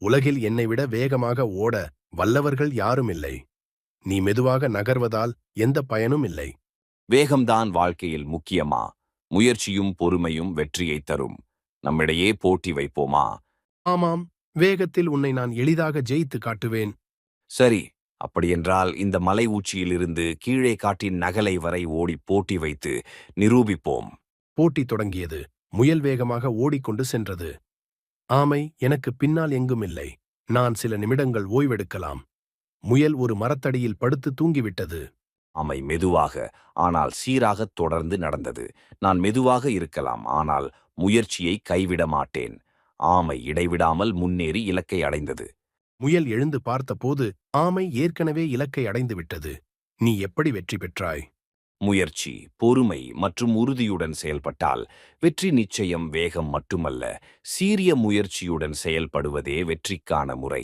உலகில் என்னை விட வேகமாக ஓட வல்லவர்கள் யாரும் இல்லை. நீ மெதுவாக நகர்வதால் எந்த பயனும் இல்லை. வேகம்தான் வாழ்க்கையில் முக்கியமா? முயற்சியும் பொறுமையும் வெற்றியைத் தரும். நம்மிடையே போட்டி வைப்போமா? ஆமாம், வேகத்தில் உன்னை நான் எளிதாக ஜெயித்து காட்டுவேன். சரி, அப்படியென்றால் இந்த மலை உச்சியிலிருந்து கீழே காட்டின் நகலை வரை ஓடி போட்டி வைத்து நிரூபிப்போம். போட்டி தொடங்கியது. முயல் வேகமாக ஓடிக்கொண்டு சென்றது. ஆமை எனக்கு பின்னால் எங்கும் இல்லை. நான் சில நிமிடங்கள் ஓய்வெடுக்கலாம். முயல் ஒரு மரத்தடியில் படுத்து தூங்கிவிட்டது. ஆமை மெதுவாக, ஆனால் சீராகத் தொடர்ந்து நடந்தது. நான் மெதுவாக இருக்கலாம், ஆனால் முயற்சியை கைவிட மாட்டேன். ஆமை இடைவிடாமல் முன்னேறி இலக்கை அடைந்தது. முயல் எழுந்து பார்த்தபோது ஆமை ஏற்கனவே இலக்கை அடைந்து விட்டது. நீ எப்படி வெற்றி பெற்றாய்? முயற்சி, பொறுமை மற்றும் உறுதியுடன் செயல்பட்டால் வெற்றி நிச்சயம். வேகம் மட்டுமல்ல, சீரிய முயற்சியுடன் செயல்படுவதே வெற்றிக்கான முறை.